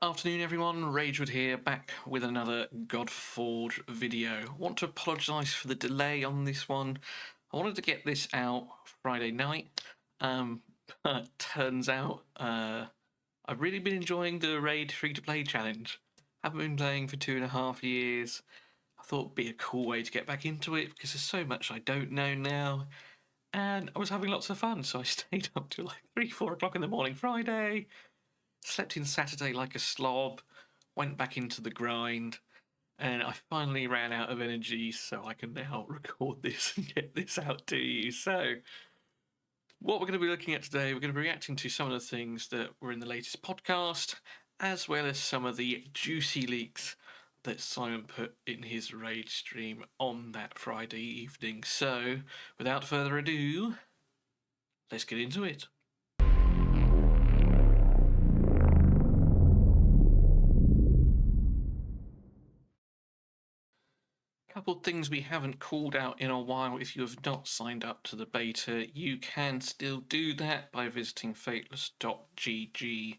Afternoon everyone, Ragewood here, back with another Godforge video. I want to apologise for the delay on this one. I wanted to get this out Friday night, but turns out I've really been enjoying the Raid free-to-play challenge. Haven't been playing for 2.5 years. I thought it'd be a cool way to get back into it because there's so much I don't know now. And I was having lots of fun, so I stayed up till like 3, 4 o'clock in the morning Friday. Slept in Saturday like a slob, went back into the grind, and I finally ran out of energy, so I can now record this and get this out to you. So, what we're going to be looking at today, we're going to be reacting to some of the things that were in the latest podcast, as well as some of the juicy leaks that Simon put in his Raid stream on that Friday evening. So, without further ado, let's get into it. Couple things we haven't called out in a while. If you have not signed up to the beta, you can still do that by visiting fateless.gg,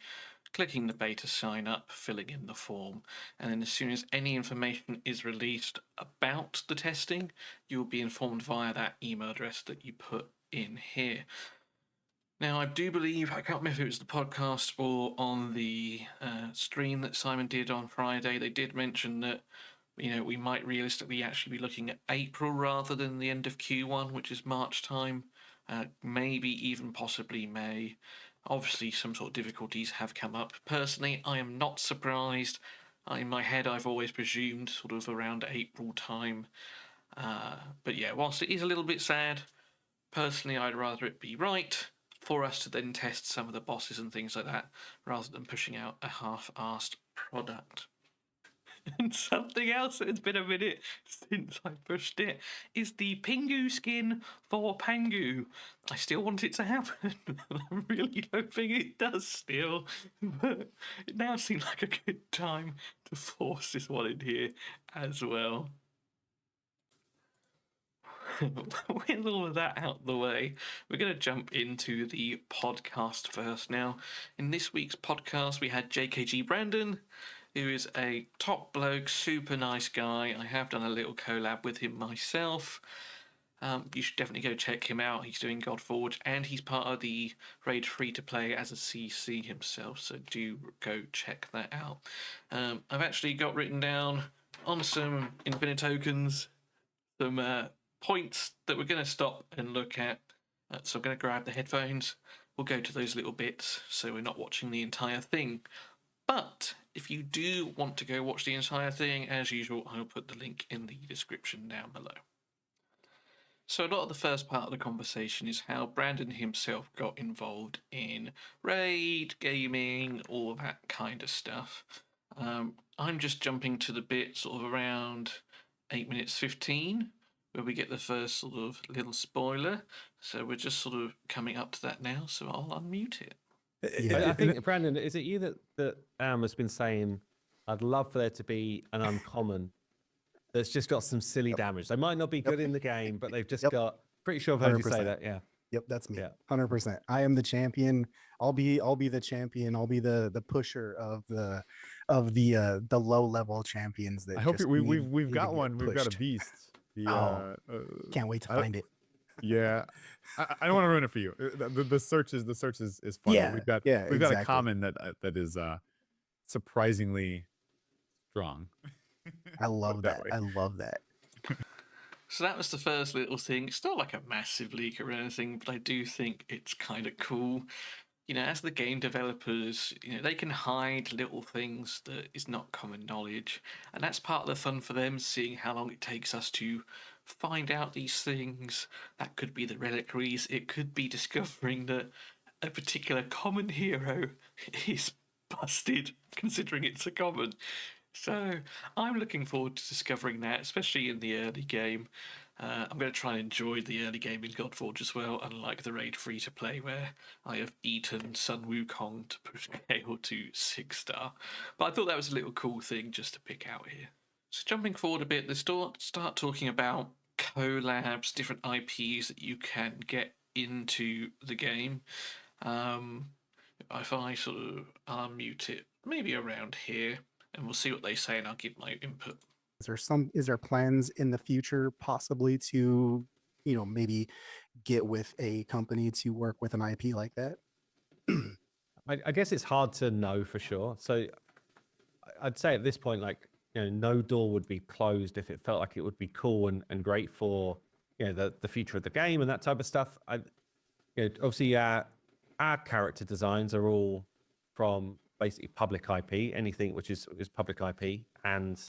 clicking the beta sign up, filling in the form, and then as soon as any information is released about the testing, you will be informed via that email address that you put in here. Now, I do believe, I can't remember if it was the podcast or on the stream that Simon did on Friday, they did mention that we might realistically actually be looking at April rather than the end of Q1, which is March time, maybe even possibly May. Obviously, some sort of difficulties have come up. Personally, I am not surprised. In my head, I've always presumed sort of around April time. But yeah, whilst it is a little bit sad, personally, I'd rather it be right for us to then test some of the bosses and things like that, rather than pushing out a half-assed product. And something else that's been a minute since I pushed it is the Pingu skin for Pangu. I still want it to happen. I'm really hoping it does still. But it now seems like a good time to force this one in here as well. With all of that out the way, we're going to jump into the podcast first now. In this week's podcast, we had JKG Brandon, who is a top bloke, super nice guy. I have done a little collab with him myself. You should definitely go check him out. He's doing Godforge, and he's part of the Raid free-to-play as a CC himself, so do go check that out. I've actually got written down on some infinite tokens some points that we're going to stop and look at. So I'm going to grab the headphones. We'll go to those little bits so we're not watching the entire thing. But if you do want to go watch the entire thing, as usual, I'll put the link in the description down below. So a lot of the first part of the conversation is how Brandon himself got involved in Raid, gaming, all that kind of stuff. I'm just jumping to the bit sort of around 8 minutes 15, where we get the first sort of little spoiler. So we're just sort of coming up to that now, so I'll unmute it. Yeah, I think, Brandon, is it you that has been saying, I'd love for there to be an uncommon that's just got some silly damage. They might not be good in the game, but they've just got, pretty sure I've heard 100%. You say that, yeah. Yep, that's me. 100%. I am the champion. I'll be the champion. I'll be the pusher of the low level champions. That I hope we've got one. We've got a beast. Can't wait to find it. Yeah, I don't want to ruin it for you. The search is fun. Yeah, we've got exactly. a common that is surprisingly strong. I love that. I love that. So that was the first little thing. It's not like a massive leak or anything, but I do think it's kind of cool. As the game developers, they can hide little things that is not common knowledge. And that's part of the fun for them, seeing how long it takes us to find out these things. That could be the reliquaries. It could be discovering that a particular common hero is busted, considering it's a common. So I'm looking forward to discovering that, especially in the early game. I'm going to try and enjoy the early game in Godforge as well, unlike the Raid free-to-play where I have eaten Sun Wukong to push Gale to 6-star. But I thought that was a little cool thing just to pick out here. So jumping forward a bit, they start talking about collabs, different IPs that you can get into the game. If I sort of unmute it maybe around here, and we'll see what they say, and I'll give my input. Is there plans in the future possibly to, maybe get with a company to work with an IP like that? I guess it's hard to know for sure. So I'd say at this point, like, no door would be closed if it felt like it would be cool and great for, the future of the game and that type of stuff. Obviously our character designs are all from basically public IP, anything which is public IP. And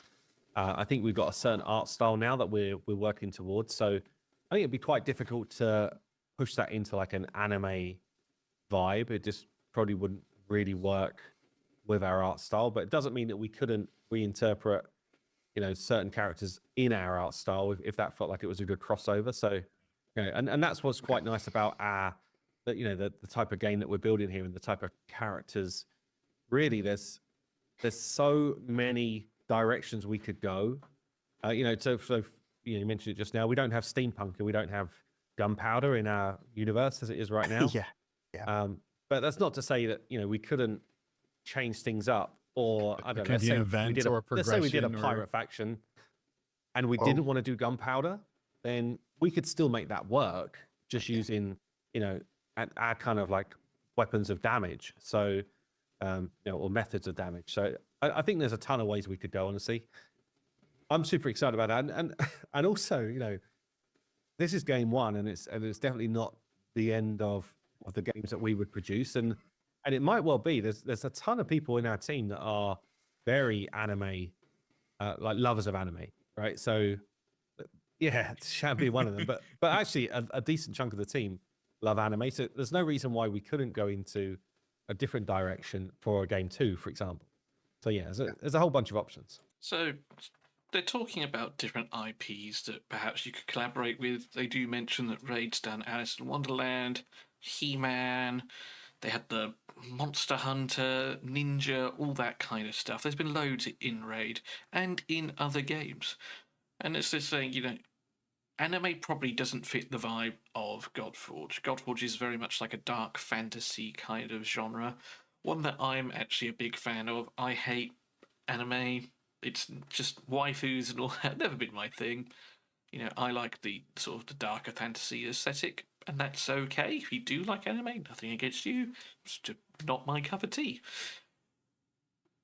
I think we've got a certain art style now that we're working towards. So I think it'd be quite difficult to push that into like an anime vibe. It just probably wouldn't really work with our art style, but it doesn't mean that we couldn't reinterpret, certain characters in our art style if that felt like it was a good crossover. So, and that's what's quite nice about the type of game that we're building here and the type of characters. Really, there's so many directions we could go. So you mentioned it just now. We don't have steampunk and we don't have gunpowder in our universe as it is right now. Yeah. But that's not to say that we couldn't change things up, or I don't know. Let's say we did a pirate faction, and we didn't want to do gunpowder, then we could still make that work just using our kind of like weapons of damage. So or methods of damage. So I think there's a ton of ways we could go. Honestly, I'm super excited about that, and also this is game one, and it's definitely not the end of the games that we would produce, and it might well be. There's a ton of people in our team that are very anime, like lovers of anime, right? So yeah, Shab be one of them, but actually a decent chunk of the team love anime. So there's no reason why we couldn't go into a different direction for a game 2, for example. So yeah, there's a whole bunch of options. So they're talking about different IPs that perhaps you could collaborate with. They do mention that Raid's done Alice in Wonderland, He-Man. They had the Monster Hunter, Ninja, all that kind of stuff. There's been loads in Raid and in other games. And it's just saying, anime probably doesn't fit the vibe of Godforge. Godforge is very much like a dark fantasy kind of genre, one that I'm actually a big fan of. I hate anime. It's just waifus and all that. Never been my thing. I like the sort of the darker fantasy aesthetic, and that's okay. If you do like anime, nothing against you. It's just not my cup of tea.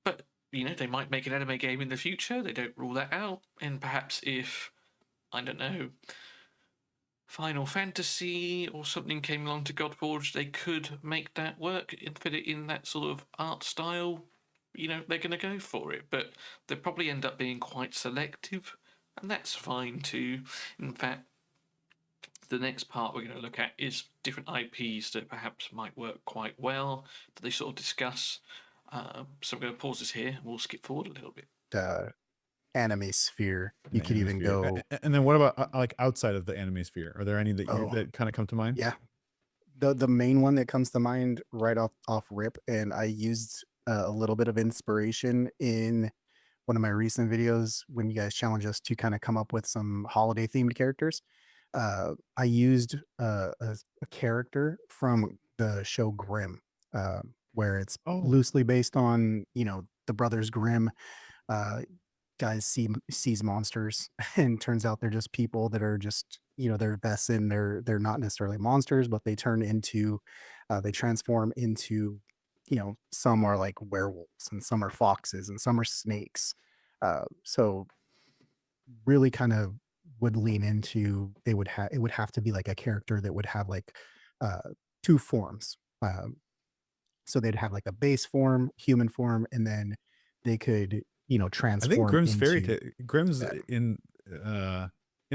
But, they might make an anime game in the future. They don't rule that out. And perhaps if, I don't know, Final Fantasy or something came along to Godforge, they could make that work and fit it in that sort of art style. They're going to go for it. But they'll probably end up being quite selective. And that's fine too. In fact, the next part we're going to look at is different IPs that perhaps might work quite well that they sort of discuss. So I'm going to pause this here. We'll skip forward a little bit. Anime sphere. You could even go. And then what about like outside of the anime sphere? Are there any that that kind of come to mind? Yeah. The main one that comes to mind right off rip, and I used a little bit of inspiration in one of my recent videos when you guys challenged us to kind of come up with some holiday themed characters. I used a character from the show Grimm, where it's loosely based on, the Brothers Grimm. Guys sees monsters, and turns out they're just people that are just, they're Vessin. They're not necessarily monsters, but they transform into, some are like werewolves, and some are foxes, and some are snakes. So really kind of would lean into it would have to be like a character that would have like 2 forms. So they'd have like a base form, human form, and then they could transform. I think Grimm's into, Grimm's in the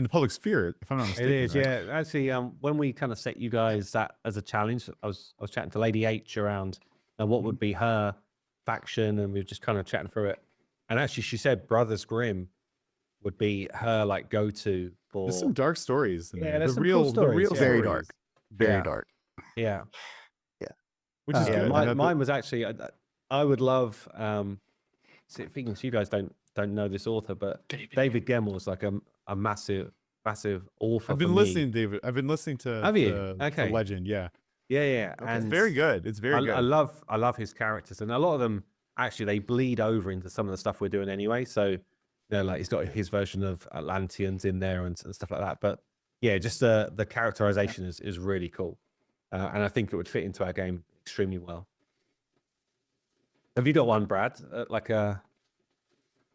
public sphere, if I'm not mistaken. It is, right? yeah. Actually, when we kind of set you guys that as a challenge, I was chatting to Lady H around what would be her faction, and we were just kind of chatting through it. And actually, she said Brothers Grimm would be her like go-to for. There's some dark stories. Yeah, there's some cool stories. Yeah. Very dark, very dark. Yeah, which is good. Mine was actually. I would love. Thinking you guys don't know this author, but David Gemmell is like a massive author. I've been listening, David. I've been listening to. Have you? The Legend, yeah. Yeah, and it's very good. It's very good. I love his characters, and a lot of them actually they bleed over into some of the stuff we're doing anyway. So, you know, like he's got his version of Atlanteans in there and stuff like that. But yeah, just the characterization is really cool, and I think it would fit into our game extremely well. Have you got one, Brad? Like a,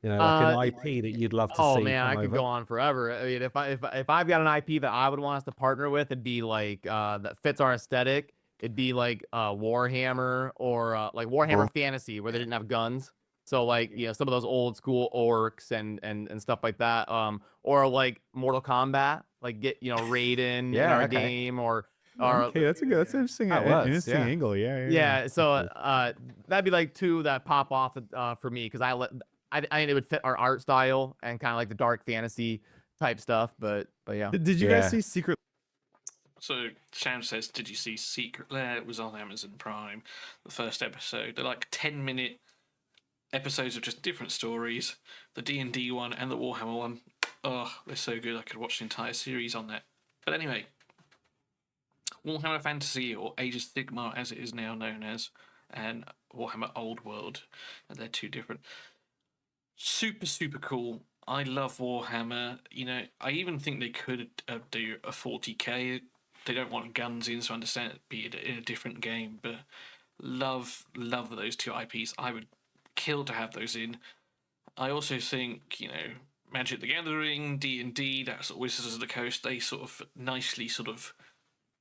you know, like an IP that you'd love to Oh see man, come I could over? go on forever. I mean, if I've got an IP that I would want us to partner with, it'd be like that fits our aesthetic. It'd be like Warhammer or like Warhammer Fantasy, where they didn't have guns. So like, you know, some of those old school orcs and stuff like that. Or like Mortal Kombat, like get, you know, Raiden in Yeah, our okay. game or Okay, that's an interesting, That works, interesting yeah. angle. Yeah. yeah. So Cool. that'd be like two that pop off for me because I think it would fit our art style and kind of like the dark fantasy type stuff. But yeah. Did you guys see Secret? So Sham says, "Did you see Secret Lair? It was on Amazon Prime. The first episode. They're like 10-minute episodes of just different stories. The D&D one and the Warhammer one. Oh, they're so good. I could watch the entire series on that. But anyway, Warhammer Fantasy, or Age of Sigmar as it is now known as, and Warhammer Old World, and they're two different. Super, super cool. I love Warhammer. You know, I even think they could do a 40k. They don't want guns in, so I understand it be in a different game, but love those two IPs. I would kill to have those in. I also think, you know, Magic the Gathering, D&D, that's Wizards of the Coast, they sort of nicely sort of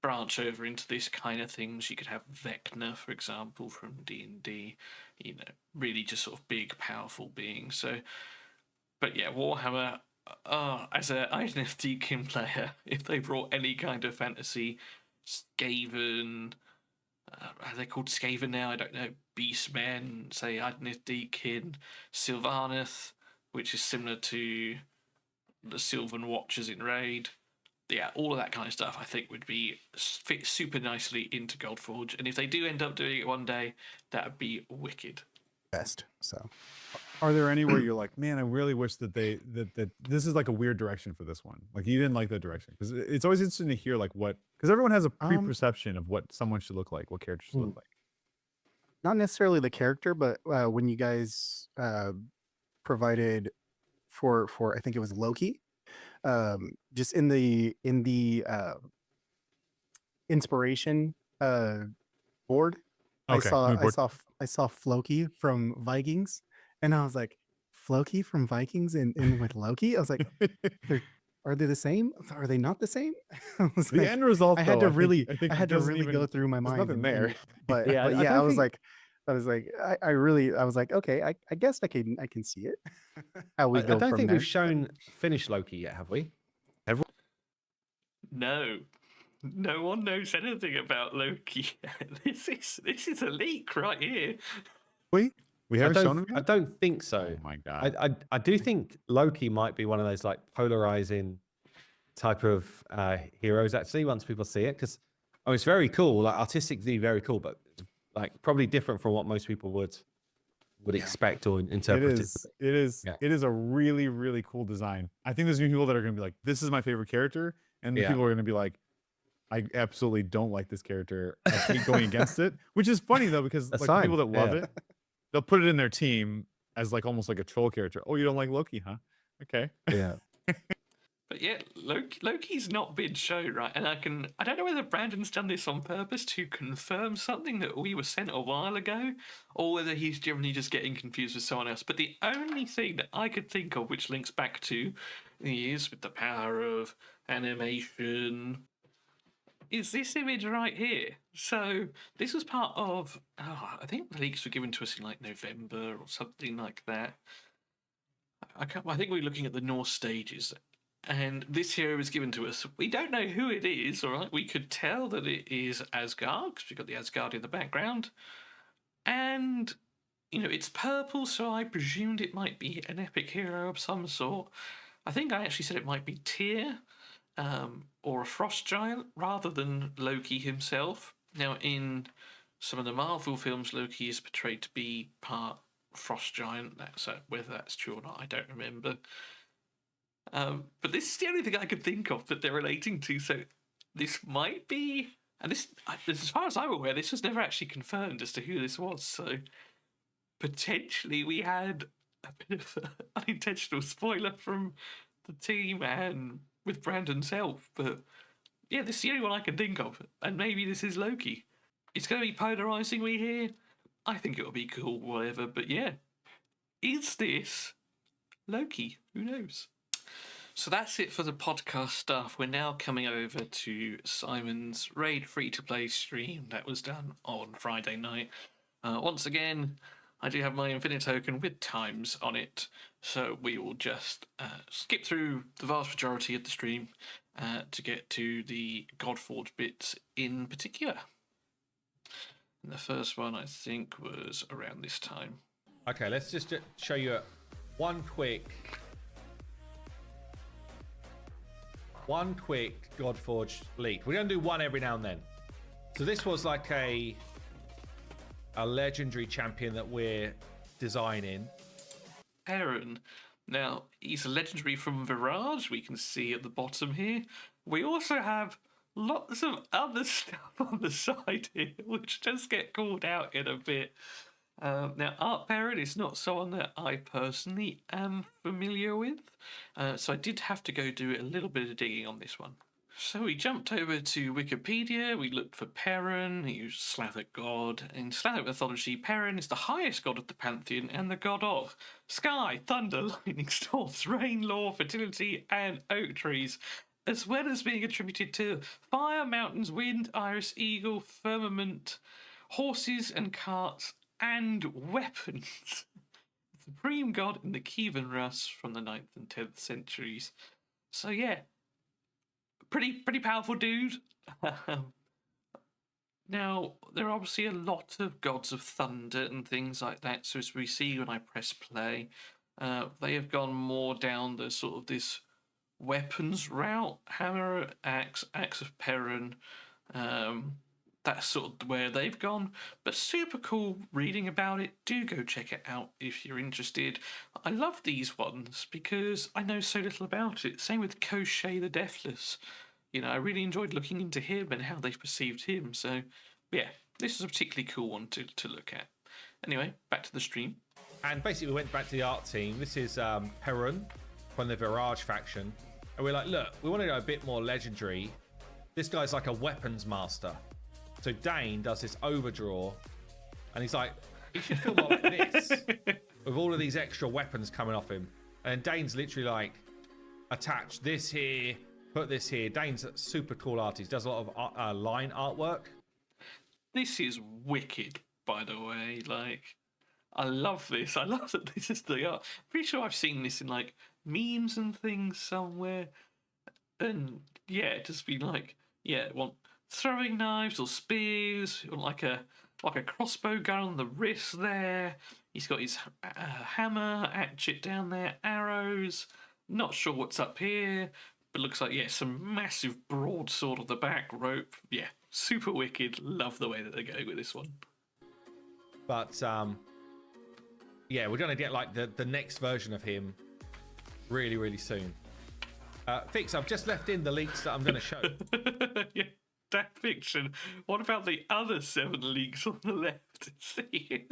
branch over into this kind of things. You could have Vecna, for example, from D&D, you know, really just sort of big, powerful beings. So, but yeah, Warhammer, as an INFTkin player, if they brought any kind of fantasy, Skaven, are they called Skaven now? I don't know. Beastmen, say INFTkin, Sylvaneth, which is similar to the Sylvan Watchers in Raid. Yeah, all of that kind of stuff I think would be fit super nicely into Godforge. And if they do end up doing it one day, that would be wicked. Best. So Are there any where you're like, man, I really wish that that this is like a weird direction for this one? Like you didn't like that direction, because it's always interesting to hear like what, because everyone has a preperception of what someone should look like, what characters should look like. not necessarily the character, but when you guys provided for I think it was Loki, just in the inspiration board, Okay, I saw Floki from Vikings, and I was like, Floki from Vikings in with Loki. I was like, are they the same? Are they not the same? I was The like, end result, I had though, to really, I think I it had to doesn't really even, go through my there's mind. nothing there. But Yeah, but I yeah, don't I was think- like, I was like, okay, I guess I can see it. How we I go don't from think there. we've shown finished Loki yet, have we? No. No one knows anything about Loki. This is a leak right here. We haven't shown him I yet? don't think so. Oh my god. I do think Loki might be one of those like polarizing type of heroes actually once people see it, because it's very cool, like artistically very cool, but like probably different from what most people would expect or interpret it. It is a really, really cool design. I think there's gonna be people that are gonna be like, this is my favorite character, and the people are gonna be like, I absolutely don't like this character. I hate going against it. Which is funny though, because That's like fine. the people that love Yeah. it, they'll put it in their team as like almost like a troll character. Oh, you don't like Loki, huh? Okay. Yeah. But yeah, Loki's not been shown, right? And I don't know whether Brandon's done this on purpose to confirm something that we were sent a while ago, or whether he's generally just getting confused with someone else. But the only thing that I could think of which links back to is with the power of animation is this image right here. So this was part of, I think the leaks were given to us in like November or something like that. I think we were looking at the Norse stages, and this hero was given to us. We don't know who it is, all right? We could tell that it is Asgard, because we've got the Asgard in the background. And, you know, it's purple, so I presumed it might be an epic hero of some sort. I think I actually said it might be Tyr, or a frost giant, rather than Loki himself. Now, in some of the Marvel films, Loki is portrayed to be part frost giant. Whether that's true or not, I don't remember. But this is the only thing I could think of that they're relating to. So this might be, and this, as far as I'm aware, this was never actually confirmed as to who this was. So potentially we had a bit of an unintentional spoiler from the team and with Brandon's help. But yeah, this is the only one I can think of. And maybe this is Loki. It's going to be polarizing, we hear. I think it'll be cool, whatever. But yeah, is this Loki? Who knows? So that's it for the podcast stuff. We're now coming over to Simon's Raid free-to-play stream that was done on Friday night. Once again, I do have my Infinite token with times on it, so we will just skip through the vast majority of the stream to get to the Godforge bits in particular. And the first one, I think, was around this time. Okay, let's just show you one quick Godforge leak. We're going to do one every now and then. So this was like a legendary champion that we're designing. Perrin. Now, he's a legendary from Virage, we can see at the bottom here. We also have lots of other stuff on the side here, which just get called out in a bit. Now, Art Perrin is not someone that I personally am familiar with, so I did have to go do a little bit of digging on this one. So we jumped over to Wikipedia, we looked for Perrin, he was Slavic god. In Slavic mythology, Perrin is the highest god of the pantheon and the god of sky, thunder, lightning, storms, rain, law, fertility, and oak trees, as well as being attributed to fire, mountains, wind, iris, eagle, firmament, horses and carts, and weapons. Supreme god in the Kievan Rus from the 9th and 10th centuries. So yeah, pretty powerful dude. Now, there are obviously a lot of gods of thunder and things like that, so as we see when I press play, they have gone more down the sort of this weapons route. Hammer, axe of Perrin, that's sort of where they've gone, but super cool reading about it. Do go check it out if you're interested. I love these ones because I know so little about it. Same with Koshé the Deathless. You know, I really enjoyed looking into him and how they perceived him. So, yeah, this is a particularly cool one to look at. Anyway, back to the stream. And basically, we went back to the art team. This is Perrin from the Virage faction. And we're like, look, we want to go a bit more legendary. This guy's like a weapons master. So Dane does this overdraw, and he's like, he should feel more like this, with all of these extra weapons coming off him. And Dane's literally like, attach this here, put this here. Dane's a super cool artist, does a lot of line artwork. This is wicked, by the way. Like, I love this. I love that this is the art. Pretty sure I've seen this in like memes and things somewhere. And yeah, just be like, yeah, want throwing knives or spears, or like a crossbow gun on the wrist there. He's got his hammer, hatchet down there, arrows. Not sure what's up here, but looks like, yeah, some massive broadsword on the back, rope. Yeah, super wicked. Love the way that they're going with this one. But yeah, we're gonna get like the next version of him really, really soon. Fix, I've just left in the leaks that I'm gonna show. Yeah. That fiction. What about the other 7 leaks on the left? See,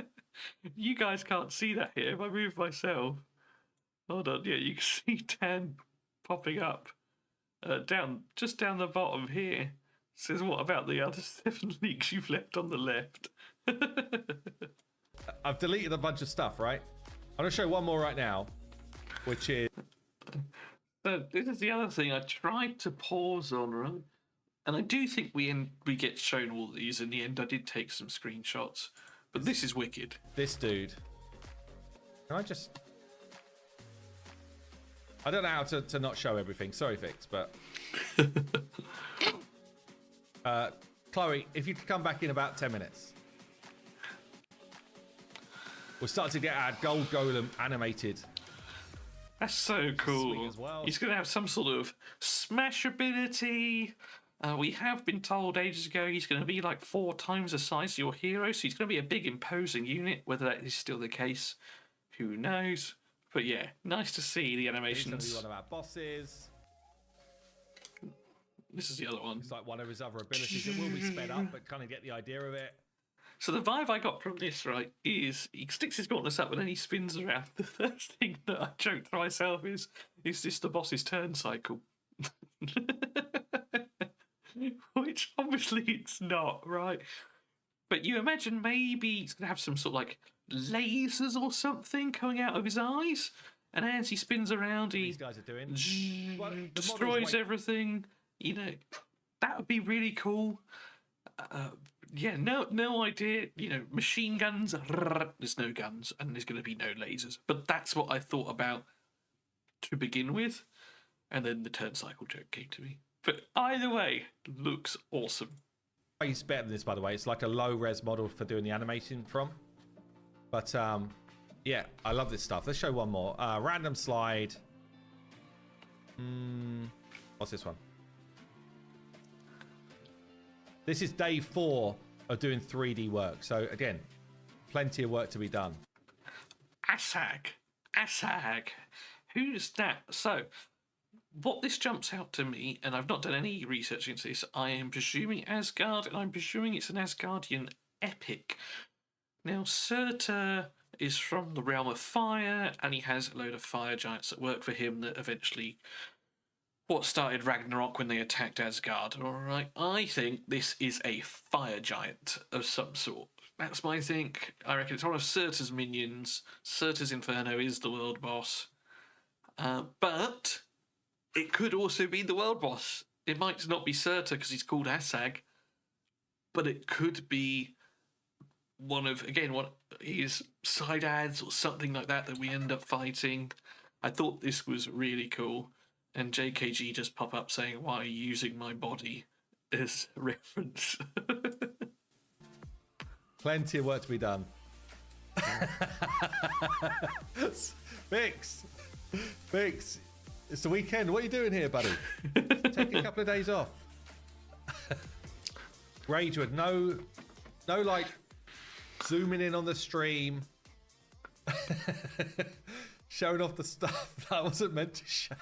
you guys can't see that here. If I move myself, hold on. Yeah, you can see Dan popping up just down the bottom here. It says, what about the other 7 leaks you've left on the left? I've deleted a bunch of stuff, right? I'm gonna show one more right now, which is. So this is the other thing I tried to pause on, right? And I do think we get shown all these in the end. I did take some screenshots, but this is wicked. This dude. Can I just? I don't know how to not show everything. Sorry, Fix, but. Chloe, if you could come back in about 10 minutes. We're starting to get our gold golem animated. That's so cool. As well. He's going to have some sort of smash ability. We have been told ages ago he's going to be like 4 times the size of your hero, so he's going to be a big, imposing unit. Whether that is still the case, who knows? But yeah, nice to see the animations. He's going to be one of our bosses. This is the other one. It's like one of his other abilities. It will be sped up, but kind of get the idea of it. So the vibe I got from this, right, is he sticks his gauntlets up and then he spins around. The first thing that I joked to myself is this the boss's turn cycle? Which obviously it's not, right? But you imagine maybe he's going to have some sort of like lasers or something coming out of his eyes. And as he spins around, he These guys are doing. Well, the model's destroys way- everything. You know, that would be really cool. Yeah, no idea. You know, machine guns. There's no guns, and there's going to be no lasers. But that's what I thought about to begin with, and then the turn cycle joke came to me. But either way, looks awesome. It's better than this, by the way. It's like a low res model for doing the animation from. But yeah, I love this stuff. Let's show one more. Random slide. What's this one? This is day 4 of doing 3D work. So again, plenty of work to be done. Asag. Who's that? So, what this jumps out to me, and I've not done any research into this, I am presuming Asgard, and I'm presuming it's an Asgardian epic. Now, Surtur is from the realm of fire, and he has a load of fire giants that work for him that eventually what started Ragnarok when they attacked Asgard. Alright, I think this is a fire giant of some sort. That's my think. I reckon it's one of Surtur's minions. Surtur's Inferno is the world boss. But it could also be the world boss. It might not be Surtur because he's called Asag, but it could be one of his side ads or something like that we end up fighting. I thought this was really cool. And JKG just pop up saying, "Why are you using my body?" as a reference. Plenty of work to be done. Vix, it's the weekend. What are you doing here, buddy? Take a couple of days off. Ragewood, no, like zooming in on the stream, showing off the stuff that I wasn't meant to show.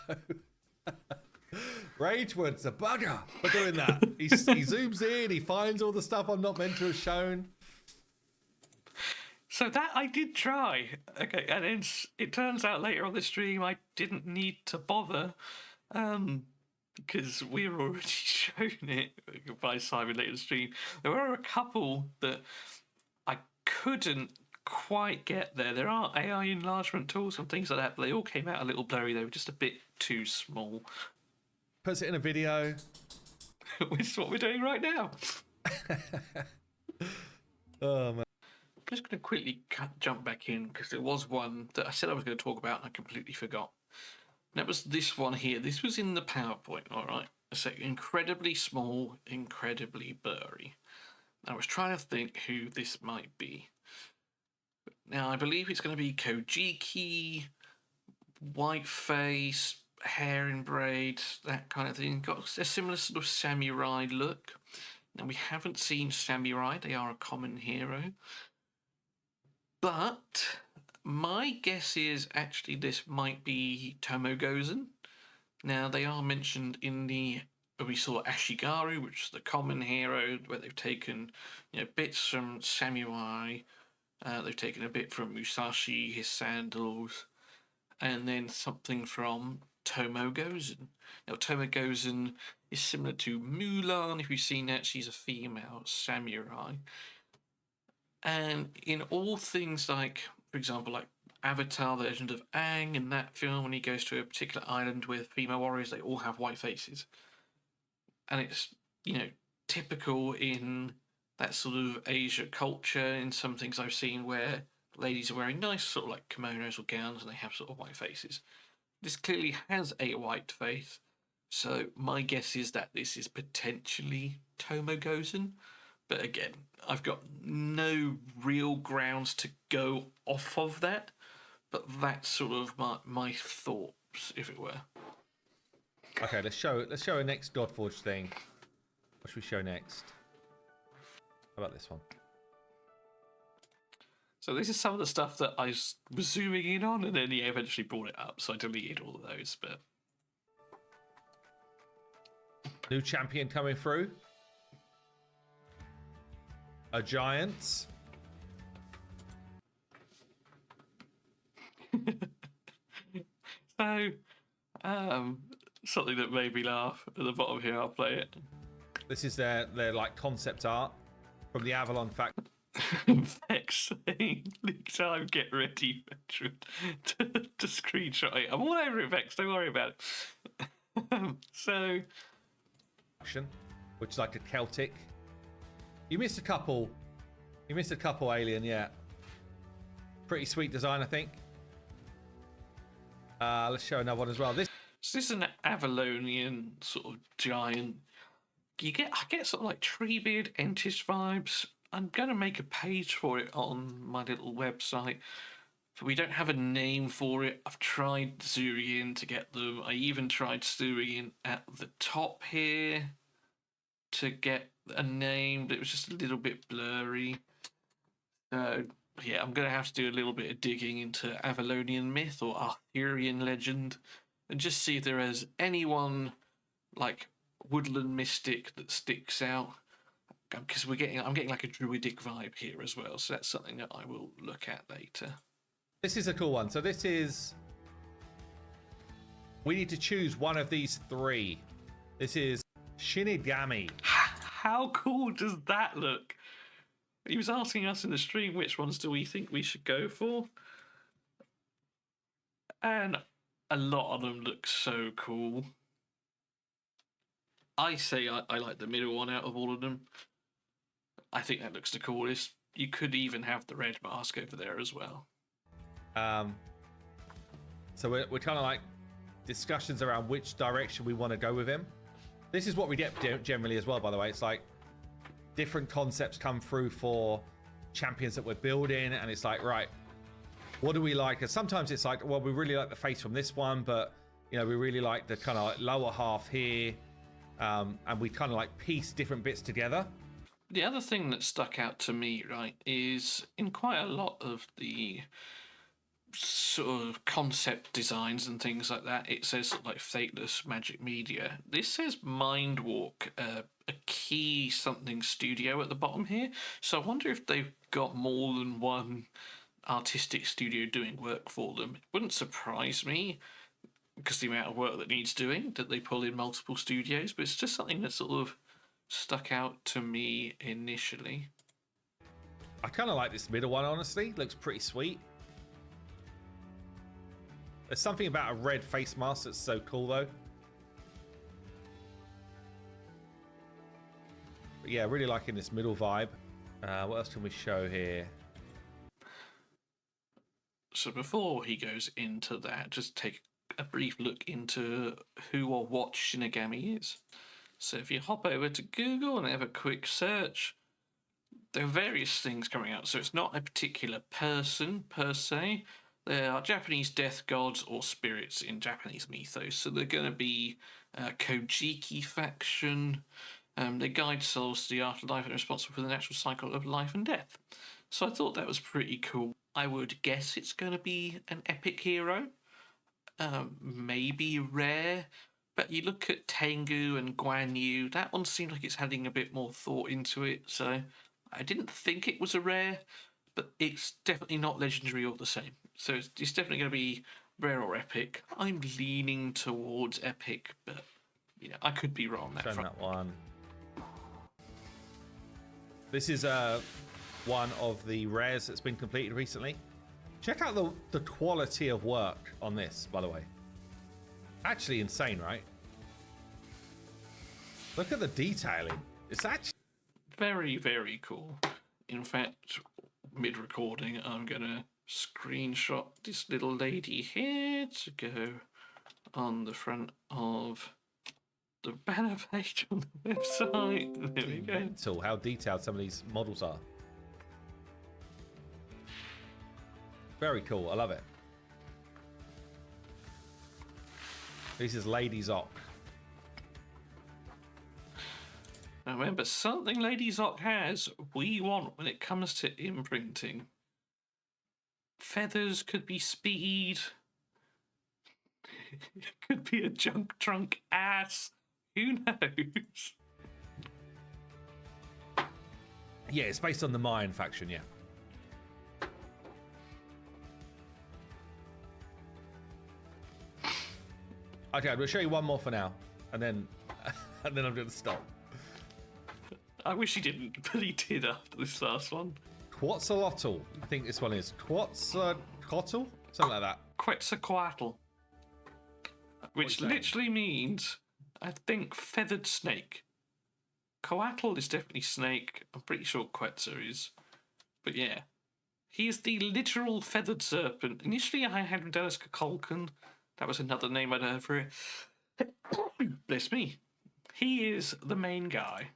Ragewood's a bugger for doing that. He zooms in, he finds all the stuff I'm not meant to have shown. So that I did try. Okay, and it turns out later on the stream I didn't need to bother, because we were already shown it by Simon later in the stream. There were a couple that I couldn't quite get there. There are AI enlargement tools and things like that, but they all came out a little blurry. They were just a bit too small. Puts it in a video. Which is what we're doing right now. Oh man. I'm just going to quickly jump back in because there was one that I said I was going to talk about and I completely forgot. And that was this one here. This was in the PowerPoint, all right? So incredibly small, incredibly blurry. I was trying to think who this might be. Now, I believe it's going to be Kojiki, white face, hair in braids, that kind of thing. Got a similar sort of samurai look. Now, we haven't seen samurai. They are a common hero. But my guess is actually this might be Tomogozen. Now, they are mentioned in the... We saw Ashigaru, which is the common hero, where they've taken bits from samurai. They've taken a bit from Musashi, his sandals, and then something from Tomogozen. Now, Tomogozen is similar to Mulan. If you've seen that, she's a female samurai. And in all things like, for example, like Avatar, The Legend of Aang, in that film, when he goes to a particular island with female warriors, they all have white faces. And it's, typical in that sort of Asia culture in some things I've seen where ladies are wearing nice sort of like kimonos or gowns and they have sort of white faces. This clearly has a white face, so my guess is that this is potentially Tomogozen. But again, I've got no real grounds to go off of that, but that's sort of my thoughts, if it were. Okay, let's show a next Godforge thing. What should we show next? How about this one? So this is some of the stuff that I was zooming in on, and then he eventually brought it up, so I deleted all of those. But New champion coming through. a giant. So, something that made me laugh at the bottom here. I'll play it. This is their like concept art from the Avalon Factory. Vex saying, "Leak time, get ready, veteran," to screenshot it. I'm all over it, Vex. Don't worry about it. So, Which is like a Celtic. You missed a couple. You missed a couple, Alien. Yeah. Pretty sweet design, I think. Let's show another one as well. This is an Avalonian sort of giant. I get sort of like Treebeard, Entish vibes. I'm going to make a page for it on my little website, but we don't have a name for it. I've tried zeroing in to get them. I even tried zeroing in at the top here to get a name, but it was just a little bit blurry. So, yeah, I'm going to have to do a little bit of digging into Avalonian myth or Arthurian legend and just see if there is anyone like woodland mystic that sticks out. Because I'm getting like a druidic vibe here as well, so that's something that I will look at later. This is a cool one. So this is, we need to choose one of these three. This is Shinigami. How cool does that look? He was asking us in the stream which ones do we think we should go for, and a lot of them look so cool. I say I like the middle one out of all of them. I think that looks the coolest. You could even have the red mask over there as well. So we're kind of like discussions around which direction we want to go with him. This is what we get generally as well, by the way. It's like different concepts come through for champions that we're building, and it's like, right, what do we like? And sometimes it's like, well, we really like the face from this one, but you know, we really like the kind of like lower half here, and we kind of like piece different bits together. The other thing that stuck out to me, right, is in quite a lot of the sort of concept designs and things like that, it says like Fateless Magic Media. This says Mindwalk, a key something studio at the bottom here. So I wonder if they've got more than one artistic studio doing work for them. It wouldn't surprise me, because the amount of work that needs doing, that they pull in multiple studios, but it's just something that sort of stuck out to me initially. I kind of like this middle one, honestly. Looks pretty sweet. There's something about a red face mask that's so cool, though. But yeah, really liking this middle vibe. What else can we show here? So before he goes into that, just take a brief look into who or what Shinigami is. So if you hop over to Google and have a quick search, there are various things coming out. So it's not a particular person per se. There are Japanese death gods or spirits in Japanese mythos. So they're going to be Kojiki faction. They guide souls to the afterlife and are responsible for the natural cycle of life and death. So I thought that was pretty cool. I would guess it's going to be an epic hero. Maybe rare. But you look at Tengu and Guan Yu, that one seemed like it's having a bit more thought into it. So I didn't think it was a rare, but it's definitely not legendary or the same. So it's definitely going to be rare or epic. I'm leaning towards epic, but you know, I could be wrong on that front. That one. This is one of the rares that's been completed recently. Check out the quality of work on this, by the way. Actually insane, right? Look at the detailing. It's actually very, very cool. In fact, mid-recording, I'm going to screenshot this little lady here to go on the front of the banner page on the website. There we go. Mental how detailed some of these models are. Very cool. I love it. This is Lady Zoc. Now remember, something Lady Zoc has, we want when it comes to imprinting. Feathers could be speed. It could be a junk trunk ass. Who knows? Yeah, it's based on the Mayan faction, yeah. Okay, we'll show you one more for now, and then I'm going to stop. I wish he didn't, but he did after this last one. Quetzalcoatl, I think this one is. Quetzalcoatl? Something like that. Quetzalcoatl. Which saying? literally means, I think, feathered snake. Coatl is definitely snake. I'm pretty sure Quetzal is. But yeah. He is the literal feathered serpent. Initially, I had him down as Kukulkan. That was another name I'd heard for it. Bless me. He is the main guy.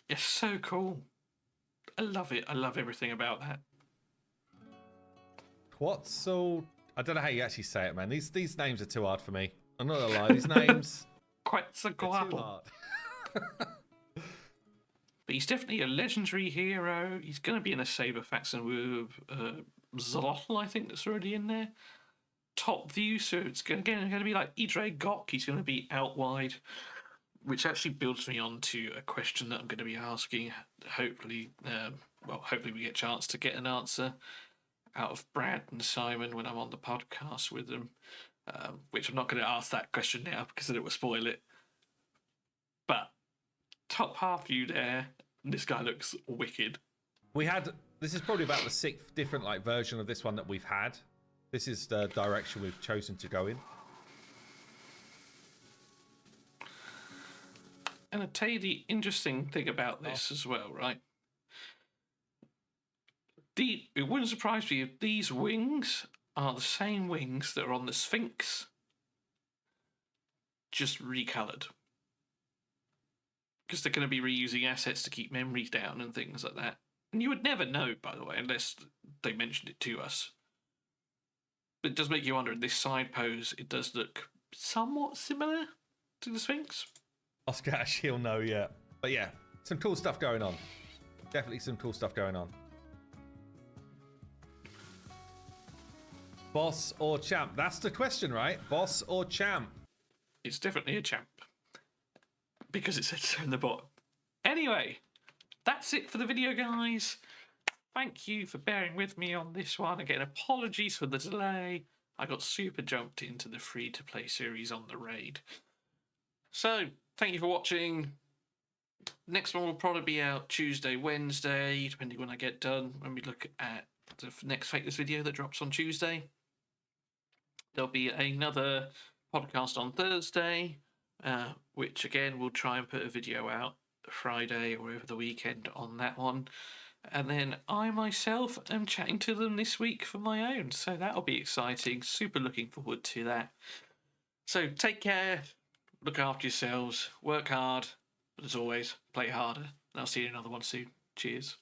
It's so cool. I love it. I love everything about that. Quetzal. I don't know how you actually say it, man. These names are too hard for me. I'm not gonna lie. These names are too Quetzalcoatl. hard. But he's definitely a legendary hero. He's going to be in a saber faction with Zolotl, I think, that's already in there. Top view, so it's going to be like Idre Gok. He's going to be out wide, which actually builds me on to a question that I'm going to be asking. Hopefully, hopefully we get a chance to get an answer out of Brad and Simon when I'm on the podcast with them. Which I'm not going to ask that question now because then it will spoil it. But top half view there, this guy looks wicked. This is probably about the 6th different version of this one that we've had. This is the direction we've chosen to go in. And I'll tell you the interesting thing about this as well, right? It wouldn't surprise me if these wings are the same wings that are on the Sphinx, just recoloured. Because they're going to be reusing assets to keep memories down and things like that. And you would never know, by the way, unless they mentioned it to us. But it does make you wonder, in this side pose, it does look somewhat similar to the Sphinx. Oscar actually will know, yeah. But yeah, some cool stuff going on. Definitely some cool stuff going on. Boss or champ? That's the question, right? Boss or champ? It's definitely a champ. Because it says so in the bottom. Anyway, that's it for the video, guys. Thank you for bearing with me on this one. Again, apologies for the delay. I got super jumped into the free-to-play series on the Raid. So, thank you for watching. Next one will probably be out Tuesday, Wednesday, depending when I get done, when we look at the next Fateless video that drops on Tuesday. There'll be another podcast on Thursday, which again, we'll try and put a video out Friday or over the weekend on that one. And then I myself am chatting to them this week for my own, so that'll be exciting. Super looking forward to that. So take care, look after yourselves, work hard, but as always, play harder. And I'll see you in another one soon. Cheers.